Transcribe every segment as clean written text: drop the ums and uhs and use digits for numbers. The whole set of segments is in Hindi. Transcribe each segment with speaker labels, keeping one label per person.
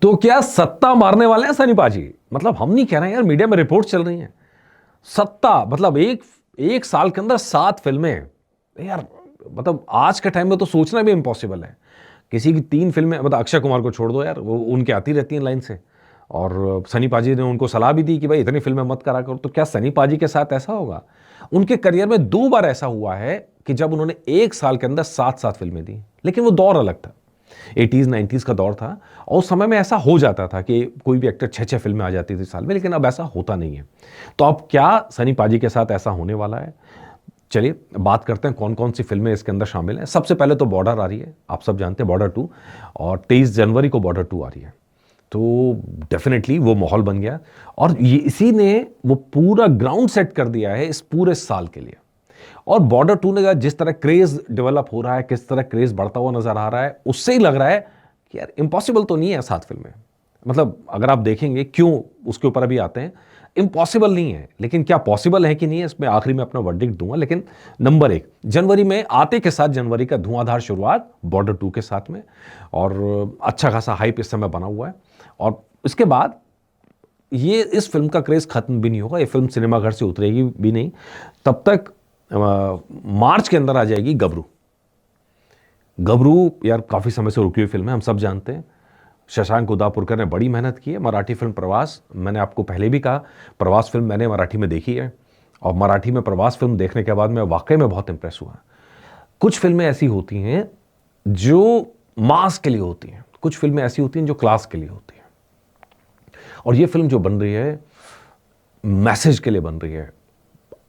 Speaker 1: तो क्या सत्ता मारने वाले हैं सनी पाजी? मतलब हम नहीं कह रहे हैं यार, मीडिया में रिपोर्ट चल रही हैं। सत्ता मतलब एक एक साल के अंदर 7 फिल्में यार। मतलब आज के टाइम में तो सोचना भी इम्पॉसिबल है। किसी की 3 फिल्में, मतलब अक्षय कुमार को छोड़ दो यार, वो उनकी आती रहती हैं लाइन से। और सनी पाजी ने उनको सलाह भी दी कि भाई इतनी फिल्में मत करा करो। तो क्या सनी पाजी के साथ ऐसा होगा? उनके करियर में 2 बार ऐसा हुआ है कि जब उन्होंने एक साल के अंदर 7 फिल्में दी, लेकिन वो दौर अलग था। 80s 90s का दौर था और उस समय में ऐसा हो जाता था कि कोई भी एक्टर 6 फिल्में आ जाती थी साल में, लेकिन अब ऐसा होता नहीं है। तो अब क्या सनी पाजी के साथ ऐसा होने वाला है? चलिए बात करते हैं कौन कौन सी फिल्में इसके अंदर शामिल हैं। सबसे पहले तो बॉर्डर आ रही है, आप सब जानते हैं बॉर्डर 2, और 23 जनवरी को बॉर्डर 2 आ रही है। तो डेफिनेटली वो माहौल बन गया और ये इसी ने वो पूरा ग्राउंड सेट कर दिया है इस पूरे साल के लिए। और बॉर्डर 2 ने जिस तरह क्रेज डेवलप हो रहा है, किस तरह क्रेज बढ़ता हुआ नजर आ रहा है, उससे ही लग रहा है कि यार इम्पॉसिबल तो नहीं है 7 फिल्में। मतलब अगर आप देखेंगे क्यों, उसके ऊपर अभी आते हैं। इम्पॉसिबल नहीं है, लेकिन क्या पॉसिबल है कि नहीं है, इसमें आखिरी में अपना वर्डिक्ट दूंगा। लेकिन नंबर 1, जनवरी में आते के साथ जनवरी का धुआंधार शुरुआत बॉर्डर 2 के साथ में, और अच्छा खासा हाइप इस समय बना हुआ है। और इसके बाद ये इस फिल्म का क्रेज खत्म भी नहीं होगा, ये फिल्म सिनेमाघर से उतरेगी भी नहीं तब तक। मार्च के अंदर आ जाएगी गबरू। गबरू यार काफ़ी समय से रुकी हुई फिल्म है, हम सब जानते हैं। शशांक उदापुरकर ने बड़ी मेहनत की है। मराठी फिल्म प्रवास, मैंने आपको पहले भी कहा, प्रवास फिल्म मैंने मराठी में देखी है और मराठी में प्रवास फिल्म देखने के बाद मैं वाकई में बहुत इंप्रेस हुआ। कुछ फिल्में ऐसी होती हैं जो मास के लिए होती हैं, कुछ फिल्में ऐसी होती हैं जो क्लास के लिए होती हैं। और ये फिल्म जो बन रही है मैसेज के लिए बन रही है।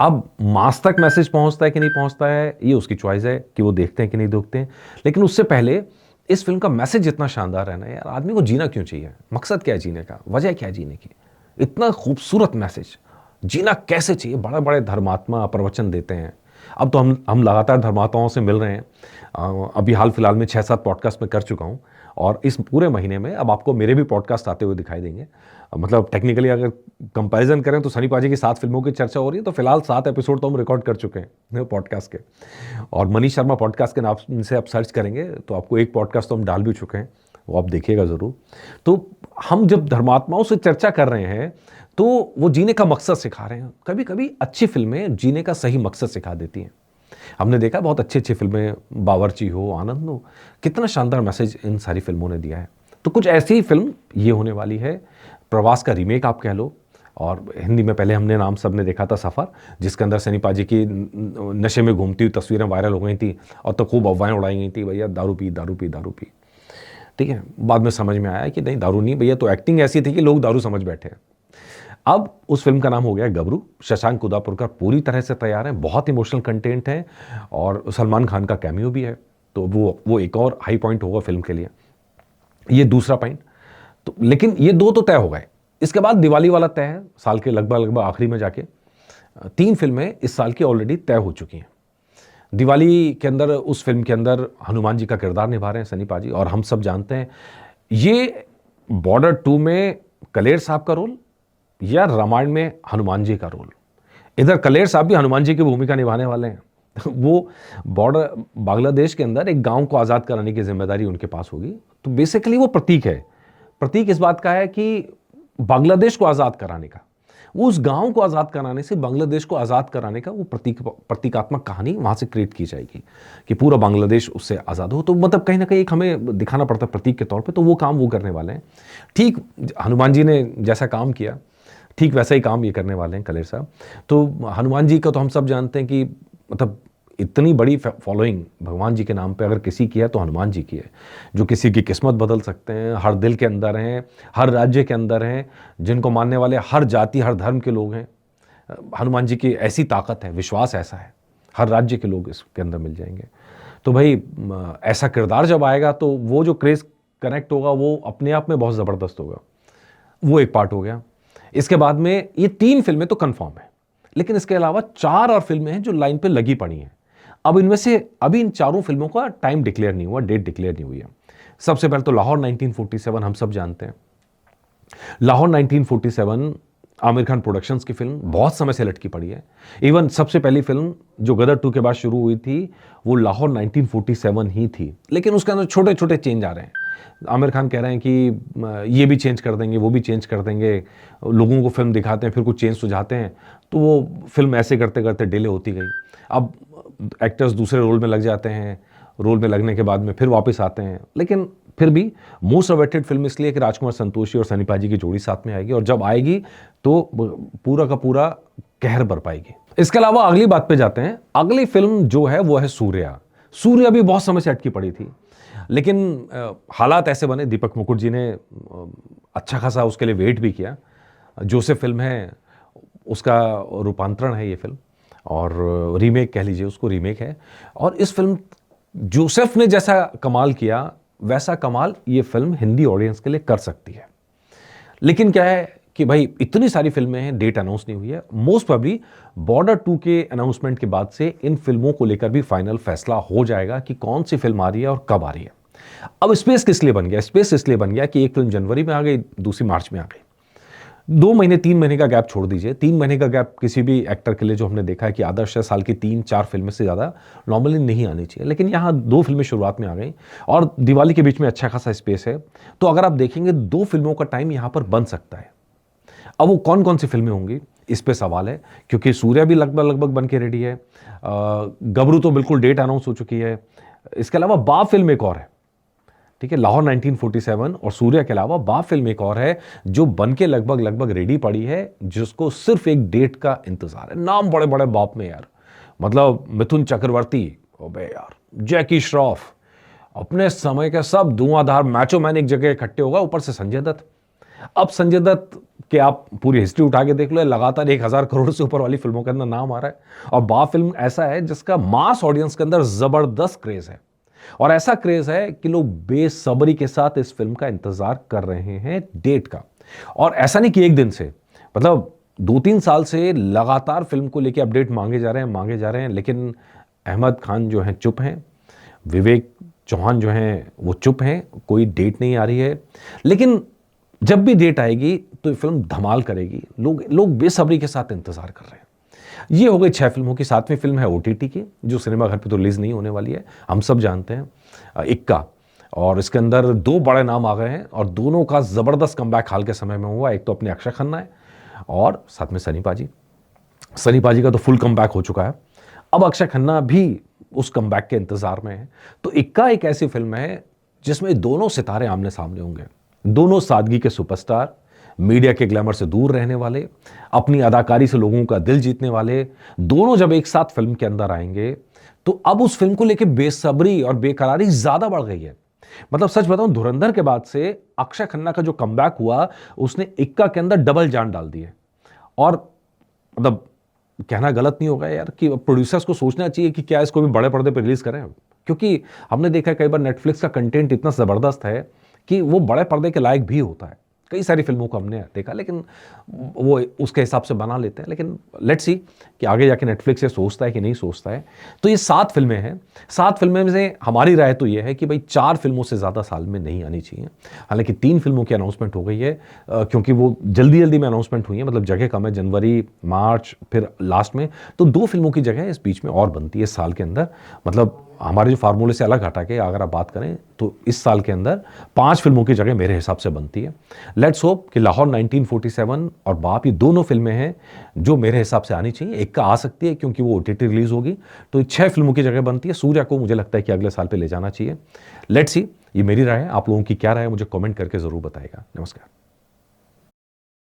Speaker 1: अब मास तक मैसेज पहुंचता है कि नहीं पहुंचता है, ये उसकी चॉइस है कि वो देखते हैं कि नहीं देखते हैं। लेकिन उससे पहले इस फिल्म का मैसेज इतना शानदार है ना यार, आदमी को जीना क्यों चाहिए, मकसद क्या है जीने का, वजह क्या है जीने की। इतना खूबसूरत मैसेज, जीना कैसे चाहिए। बड़े बड़े धर्मात्मा प्रवचन देते हैं। अब तो हम लगातार धर्मात्माओं से मिल रहे हैं। अभी हाल फिलहाल में 6-7 पॉडकास्ट में कर चुका हूँ, और इस पूरे महीने में अब आपको मेरे भी पॉडकास्ट आते हुए दिखाई देंगे। मतलब टेक्निकली अगर कंपैरिजन करें तो सनी पाजी की 7 फिल्मों की चर्चा हो रही है, तो फिलहाल 7 एपिसोड तो हम रिकॉर्ड कर चुके हैं पॉडकास्ट के। और मनीष शर्मा पॉडकास्ट के नाम से आप सर्च करेंगे तो आपको एक पॉडकास्ट तो हम डाल भी चुके हैं, वो आप देखिएगा ज़रूर। तो हम जब धर्मात्माओं से चर्चा कर रहे हैं तो वो जीने का मकसद सिखा रहे हैं। कभी कभी अच्छी फिल्में जीने का सही मकसद सिखा देती हैं। हमने देखा बहुत अच्छी अच्छी फिल्में, बावर्ची हो, आनंद हो, कितना शानदार मैसेज इन सारी फिल्मों ने दिया है। तो कुछ ऐसी ही फिल्म ये होने वाली है, प्रवास का रीमेक आप कह लो। और हिंदी में पहले हमने नाम सबने देखा था सफ़र, जिसके अंदर सनी पाजी की नशे में घूमती हुई तस्वीरें वायरल हो गई थी और तो खूब अफवाहें उड़ाई गई थी, भैया दारू पी दारू पी दारू पी। ठीक है, बाद में समझ में आया कि नहीं, दारू नहीं भैया, तो एक्टिंग ऐसी थी कि लोग दारू समझ बैठे। अब उस फिल्म का नाम हो गया गबरू। शशांक उदापुरकर पूरी तरह से तैयार है, बहुत इमोशनल कंटेंट है और सलमान खान का कैमियो भी है। तो वो एक और हाई पॉइंट होगा फिल्म के लिए। ये दूसरा पॉइंट। तो लेकिन ये 2 तो तय हो गए। इसके बाद दिवाली वाला तय है, साल के लगभग लगभग आखिरी में जाके 3 फिल्में इस साल की ऑलरेडी तय हो चुकी हैं। दिवाली के अंदर, उस फिल्म के अंदर हनुमान जी का किरदार निभा रहे हैं सनी पाजी, और हम सब जानते हैं ये बॉर्डर 2 में कलेर साहब का रोल या रामायण में हनुमान जी का रोल। इधर कलेर साहब भी हनुमान जी की भूमिका निभाने वाले हैं। वो बॉर्डर बांग्लादेश के अंदर एक गांव को आज़ाद कराने की जिम्मेदारी उनके पास होगी। तो बेसिकली वो प्रतीक है। प्रतीक इस बात का है कि बांग्लादेश को आज़ाद कराने का, वो उस गांव को आज़ाद कराने से बांग्लादेश को आज़ाद कराने का वो प्रतीकात्मक कहानी वहाँ से क्रिएट की जाएगी कि पूरा बांग्लादेश उससे आज़ाद हो। तो मतलब कहीं ना कहीं एक हमें दिखाना पड़ता है प्रतीक के तौर पे। तो वो काम वो करने वाले हैं। ठीक हनुमान जी ने जैसा काम किया, ठीक वैसा ही काम ये करने वाले हैं कलेर साहब। तो हनुमान जी का तो हम सब जानते हैं कि मतलब इतनी बड़ी फॉलोइंग भगवान जी के नाम पे अगर किसी की है तो हनुमान जी की है, जो किसी की किस्मत बदल सकते हैं, हर दिल के अंदर हैं, हर राज्य के अंदर हैं, जिनको मानने वाले हर जाति हर धर्म के लोग हैं। हनुमान जी की ऐसी ताकत है, विश्वास ऐसा है, हर राज्य के लोग इसके अंदर मिल जाएंगे। तो भाई ऐसा किरदार जब आएगा तो वो जो क्रेज कनेक्ट होगा वो अपने आप में बहुत ज़बरदस्त होगा। वो एक पार्ट हो गया। इसके बाद में ये 3 फिल्में तो कंफर्म है, लेकिन इसके अलावा 4 और फिल्में हैं जो लाइन पे लगी पड़ी हैं। अब इनमें से अभी इन चारों फिल्मों का टाइम डिक्लेयर नहीं हुआ, डेट डिक्लेयर नहीं हुई है। सबसे पहले तो लाहौर 1947 हम सब जानते हैं। लाहौर 1947 आमिर खान प्रोडक्शंस की फिल्म बहुत समय से लटकी पड़ी है। इवन सबसे पहली फिल्म जो गदर 2 के बाद शुरू हुई थी वो लाहौर 1947 ही थी, लेकिन उसके अंदर छोटे छोटे चेंज आ रहे हैं। आमिर खान कह रहे हैं कि ये भी चेंज कर देंगे, वो भी चेंज कर देंगे, लोगों को फिल्म दिखाते हैं, फिर कुछ चेंज सुझाते हैं, तो वो फिल्म ऐसे करते करते डिले होती गई। अब एक्टर्स दूसरे रोल में लग जाते हैं, रोल में लगने के बाद में फिर वापस आते हैं, लेकिन फिर भी मोस्ट अवेटेड फिल्म इसलिए कि राजकुमार संतोषी और सनी पाजी की जोड़ी साथ में आएगी, और जब आएगी तो पूरा का पूरा कहर बर पाएगी। इसके अलावा अगली बात पे जाते हैं। अगली फिल्म जो है वो है सूर्या। सूर्या भी बहुत समय से अटकी पड़ी थी, लेकिन हालात ऐसे बने, दीपक मुकुट जी ने अच्छा खासा उसके लिए वेट भी किया। जोसेफ फिल्म है, उसका रूपांतरण है ये फिल्म, और रीमेक कह लीजिए उसको, रीमेक है। और इस फिल्म जोसेफ ने जैसा कमाल किया वैसा कमाल ये फिल्म हिंदी ऑडियंस के लिए कर सकती है। लेकिन क्या है कि भाई इतनी सारी फिल्में हैं, डेट अनाउंस नहीं हुई है। मोस्ट प्रोबेबली बॉर्डर 2 के अनाउंसमेंट के बाद से इन फिल्मों को लेकर भी फाइनल फैसला हो जाएगा कि कौन सी फिल्म आ रही है और कब आ रही है। अब स्पेस किस लिए बन गया? स्पेस इसलिए बन गया कि एक फिल्म जनवरी में आ गई, दूसरी मार्च में आ गई। 2 महीने 3 महीने का गैप छोड़ दीजिए। 3 महीने का गैप किसी भी एक्टर के लिए, जो हमने देखा है कि आदर्श साल की 3-4 फिल्में से ज़्यादा नॉर्मली नहीं आनी चाहिए, लेकिन यहाँ 2 फिल्में शुरुआत में आ गई और दिवाली के बीच में अच्छा खासा स्पेस है। तो अगर आप देखेंगे 2 फिल्मों का टाइम यहाँ पर बन सकता है। अब वो कौन कौन सी फिल्में होंगी इस पे सवाल है, क्योंकि सूर्या भी लगभग बन के रेडी है, गबरू तो बिल्कुल डेट अनाउंस हो चुकी है। इसके अलावा बाप फिल्म एक और है, ठीक है, लाहौर 1947, और सूर्या के अलावा बाप फिल्म एक और है जो बन के लगभग रेडी पड़ी है, जिसको सिर्फ एक डेट का इंतजार है। नाम बड़े बड़े बाप में यार, मतलब मिथुन चक्रवर्ती, ओबे यार, जैकी श्रॉफ, अपने समय के सब धुआंधार मैचो मैन एक जगह इकट्ठे होगा, ऊपर से संजय दत्त। अब संजय दत्त के आप पूरी हिस्ट्री उठा के देख लो, लगातार 1000 करोड़ से ऊपर वाली फिल्मों के अंदर नाम आ रहा है। और बाप फिल्म ऐसा है जिसका मास ऑडियंस के अंदर जबरदस्त क्रेज है, और ऐसा क्रेज है कि लोग बेसब्री के साथ इस फिल्म का इंतजार कर रहे हैं डेट का। और ऐसा नहीं कि एक दिन से, मतलब 2-3 साल से लगातार फिल्म को लेकर अपडेट मांगे जा रहे हैं, लेकिन अहमद खान जो हैं चुप हैं, विवेक चौहान जो हैं वो चुप हैं, कोई डेट नहीं आ रही है। लेकिन जब भी डेट आएगी तो ये फिल्म धमाल करेगी, लोग बेसब्री के साथ इंतजार कर रहे हैं। ये हो गई 6 फिल्मों की। 7वीं फिल्म है ओटीटी की, जो सिनेमा घर पे तो रिलीज नहीं होने वाली है, हम सब जानते हैं, इक्का। और इसके अंदर 2 बड़े नाम आ गए हैं, और दोनों का जबरदस्त कमबैक हाल के समय में हुआ। एक तो अपने अक्षय खन्ना है, और साथ में सनी पाजी। सनी पाजी का तो फुल कमबैक हो चुका है, अब अक्षय खन्ना भी उस कमबैक के इंतजार में है। तो इक्का एक ऐसी फिल्म है जिसमें दोनों सितारे आमने सामने होंगे, दोनों सादगी के सुपरस्टार, मीडिया के ग्लैमर से दूर रहने वाले, अपनी अदाकारी से लोगों का दिल जीतने वाले, दोनों जब एक साथ फिल्म के अंदर आएंगे तो अब उस फिल्म को लेकर बेसब्री और बेकरारी ज्यादा बढ़ गई है। मतलब सच बताऊं, धुरंधर के बाद से अक्षय खन्ना का जो कमबैक हुआ, उसने इक्का के अंदर डबल जान डाल दी है। और मतलब कहना गलत नहीं होगा यार कि प्रोड्यूसर्स को सोचना चाहिए कि क्या इसको भी बड़े पर्दे पर रिलीज करें, क्योंकि हमने देखा है कई बार नेटफ्लिक्स का कंटेंट इतना जबरदस्त है कि वो बड़े पर्दे के लायक भी होता है। कई सारी फिल्मों को हमने देखा, लेकिन वो उसके हिसाब से बना लेते हैं। लेकिन लेट्स सी कि आगे जाके नेटफ्लिक्स ये सोचता है कि नहीं सोचता है। तो ये 7 फिल्में हैं। 7 फिल्में में से हमारी राय तो ये है कि भाई 4 फिल्मों से ज़्यादा साल में नहीं आनी चाहिए। हालांकि 3 फिल्मों की अनाउंसमेंट हो गई है, क्योंकि वो जल्दी में अनाउंसमेंट हुई है, मतलब जगह कम है, जनवरी, मार्च, फिर लास्ट में। तो 2 फिल्मों की जगह इस बीच में और बनती है इस साल के अंदर। मतलब हमारे जो फार्मूले से अलग हटा के अगर आप बात करें तो इस साल के अंदर 5 फिल्मों की जगह मेरे हिसाब से बनती है। लेट्स होप कि लाहौर 1947 और बाप, ये दोनों फिल्में हैं जो मेरे हिसाब से आनी चाहिए। एक का आ सकती है क्योंकि वो ओटीटी रिलीज होगी, तो 6 फिल्मों की जगह बनती है। सूर्या को मुझे लगता है कि अगले साल पे ले जाना चाहिए। लेट्स सी, ये मेरी राय है। आप लोगों की क्या राय है मुझे कमेंट करके जरूर बताइएगा। नमस्कार।